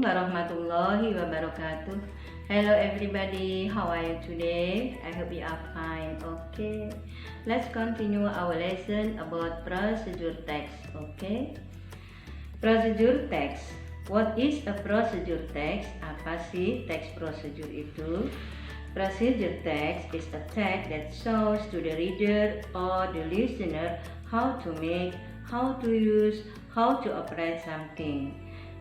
warahmatullahi wabarakatuh. Hello everybody, how are you today? I hope you are fine. Okay, let's continue our lesson about procedure text. Okay, procedure text. What is a procedure text? Apa sih teks procedure itu? Procedure text is a text that shows to the reader or the listener how to make, how to use, how to operate something.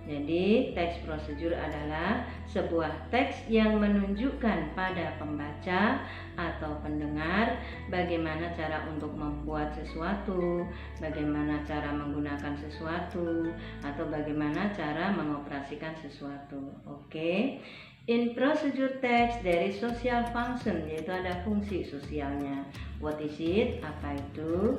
Jadi, teks prosedur adalah sebuah teks yang menunjukkan pada pembaca atau pendengar bagaimana cara untuk membuat sesuatu, bagaimana cara menggunakan sesuatu, atau bagaimana cara mengoperasikan sesuatu. Oke. In procedure text there is social function, yaitu ada fungsi sosialnya. What is it? Apa itu?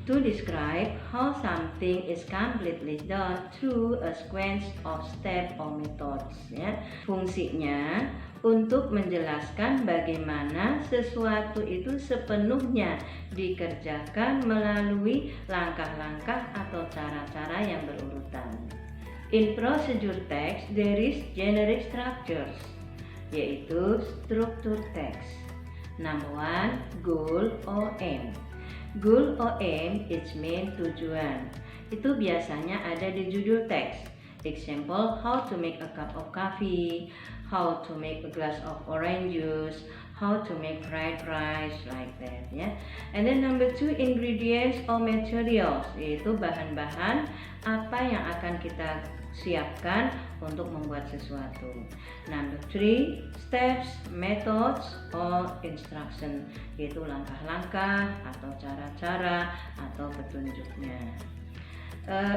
To describe how something is completely done through a sequence of steps or methods. Ya. Fungsinya untuk menjelaskan bagaimana sesuatu itu sepenuhnya dikerjakan melalui langkah-langkah atau cara-cara yang berurutan. In procedure text there is generic structures, yaitu struktur teks. Number 1, goal or aim. Goal or aim is mean tujuan. Itu biasanya ada di judul teks. Example, how to make a cup of coffee, how to make a glass of orange juice, how to make fried rice, like that ya. And then number 2, ingredients or materials, yaitu bahan-bahan apa yang akan kita siapkan untuk membuat sesuatu. Number 3, steps, methods, or instruction, yaitu langkah-langkah atau cara-cara atau petunjuknya.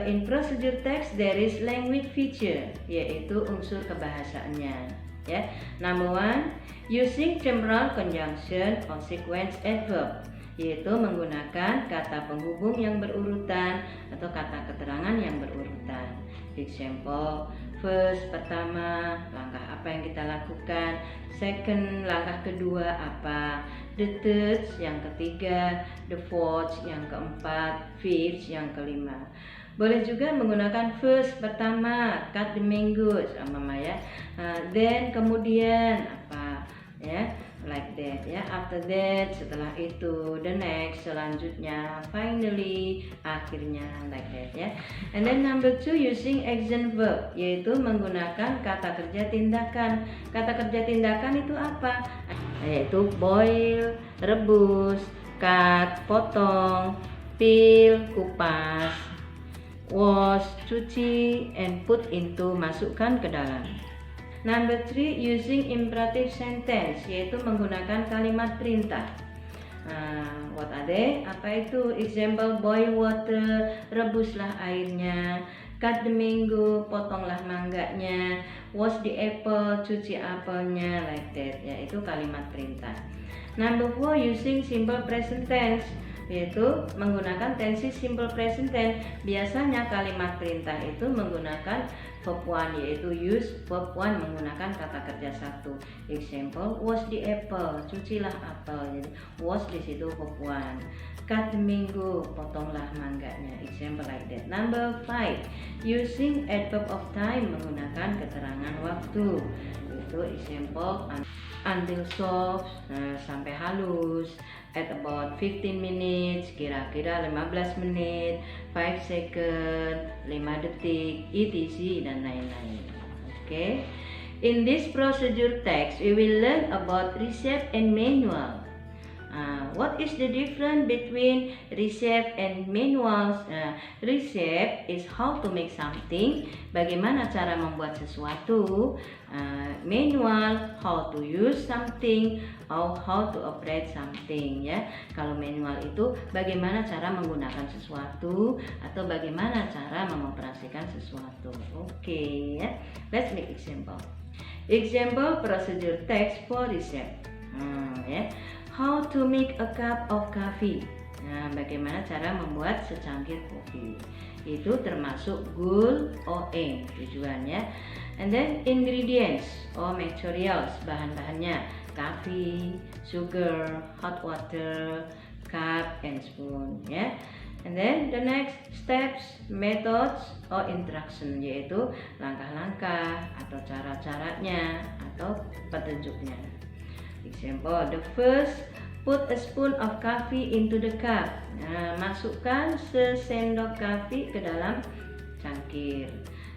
In procedure text there is language feature, yaitu unsur kebahasaannya. Ya. Number 1, using temporal conjunction or sequence adverb, yaitu menggunakan kata penghubung yang berurutan atau kata keterangan yang berurutan. Example, first, pertama, langkah apa yang kita lakukan. Second, langkah kedua apa. The third, yang ketiga. The fourth, yang keempat. Fifth, yang kelima. Boleh juga menggunakan first, pertama, cut the mangoes, mama ya. Then, kemudian apa ya, like that ya. After that, setelah itu. The next, selanjutnya. Finally, akhirnya, like that ya. And then number 2, using action verb, yaitu menggunakan kata kerja tindakan. Kata kerja tindakan itu apa? Yaitu boil, rebus, cut, potong, peel, kupas, wash, cuci, and put into, masukkan ke dalam. Number 3, using imperative sentence, yaitu menggunakan kalimat perintah. What are they? Apa itu? Example, boil water, rebuslah airnya. Cut the mango, potonglah mangganya. Wash the apple, cuci apelnya, like that. Ya, itu kalimat perintah. Number 4, using simple present tense, yaitu menggunakan tensi simple present tense. Biasanya kalimat perintah itu menggunakan verb 1, yaitu use verb 1 menggunakan kata kerja 1. Example, wash the apple, cucilah apel. Jadi wash di situ verb 1. Cut the mango, potonglah mangganya. Example like that. Number 5, using adverb of time, menggunakan keterangan waktu. Itu example, until soft, sampai halus. At about 15 minutes, kira-kira 15 menit. 5 second, 5 detik, etc. dan lain-lain. Okay. In this procedure text, we will learn about receipt and manual. What is the difference between receipt and manuals? Receipt is how to make something, bagaimana cara membuat sesuatu. Manual, how to use something, or how to operate something ya. Kalau manual itu bagaimana cara menggunakan sesuatu atau bagaimana cara mengoperasikan sesuatu. Oke ya. Let's make example. Example procedure text for receipt. Ya. How to make a cup of coffee. Nah, bagaimana cara membuat secangkir kopi. Itu termasuk goal or aim, tujuannya. And then ingredients or materials, bahan-bahannya. Coffee, sugar, hot water, cup and spoon ya. And then the next steps, methods or instruction, yaitu langkah-langkah atau cara-caranya atau petunjuknya. Example, the first, put a spoon of coffee into the cup. Nah, masukkan sesendok kopi ke dalam cangkir.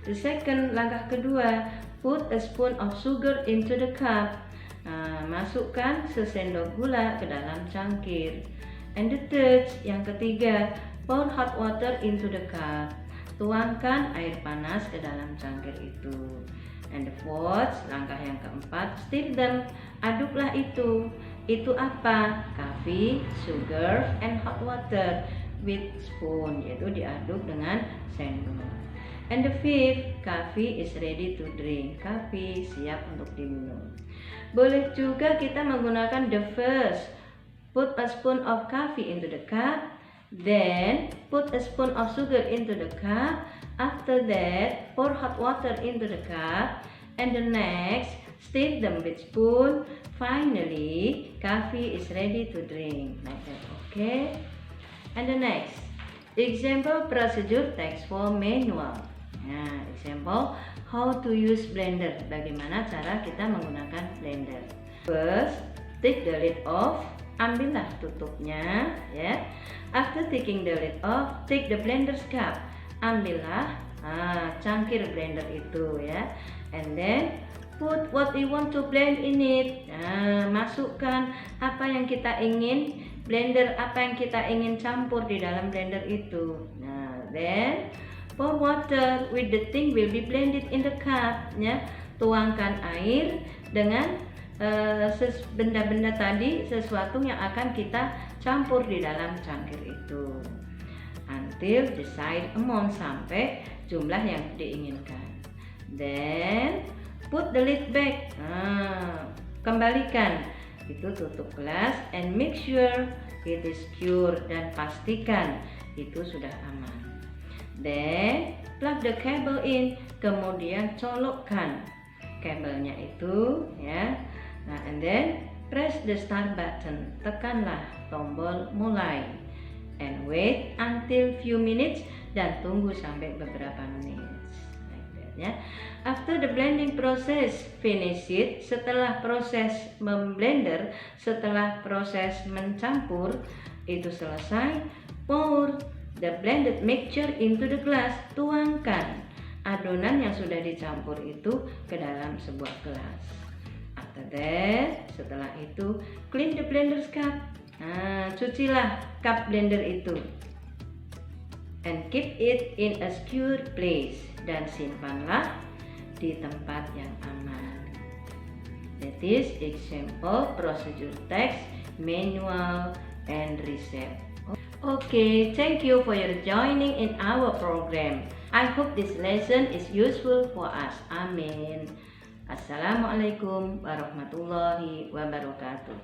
The second, langkah kedua, put a spoon of sugar into the cup. Nah, masukkan sesendok gula ke dalam cangkir. And the third, yang ketiga, pour hot water into the cup. Tuangkan air panas ke dalam cangkir itu. And the fourth, langkah yang keempat, stir them. Aduklah itu. Itu apa? Coffee, sugar, and hot water with spoon, yaitu diaduk dengan sendok. And the fifth, coffee is ready to drink. Kopi siap untuk diminum. Boleh juga kita menggunakan the first. Put a spoon of coffee into the cup. Then put a spoon of sugar into the cup. After that, pour hot water into the cup. And the next, stir them with spoon. Finally, coffee is ready to drink. Like that, okay? And the next, example procedure text for manual. Nah, example, how to use blender. Bagaimana cara kita menggunakan blender. First, take the lid off. Ambillah tutupnya, ya. After taking the lid off, take the blender's cup. Ambillah cangkir blender itu, ya. And then put what you want to blend in it. Nah, masukkan apa yang kita ingin blender, apa yang kita ingin campur di dalam blender itu. Nah, then pour water with the thing will be blended in the cup, ya. Tuangkan air dengan benda-benda tadi, sesuatu yang akan kita campur di dalam cangkir itu. Until desired amount, sampai jumlah yang diinginkan. Then put the lid back. Kembalikan itu tutup gelas and make sure it is secure, dan pastikan itu sudah aman. Then plug the cable in. Kemudian colokkan kabelnya itu, ya. Nah, and then press the start button. Tekanlah tombol mulai. And wait until few minutes, dan tunggu sampai beberapa menit. Like that, ya. After the blending process finish it, setelah proses memblender, setelah proses mencampur itu selesai, pour the blended mixture into the glass. Tuangkan adonan yang sudah dicampur itu ke dalam sebuah gelas. After that, setelah itu clean the blender's cup. Cucilah cup blender itu. And keep it in a secure place, dan simpanlah di tempat yang aman. That is example procedure text, manual, and receipt. Okay, thank you for your joining in our program. I hope this lesson is useful for us. Amin. Assalamualaikum warahmatullahi wabarakatuh.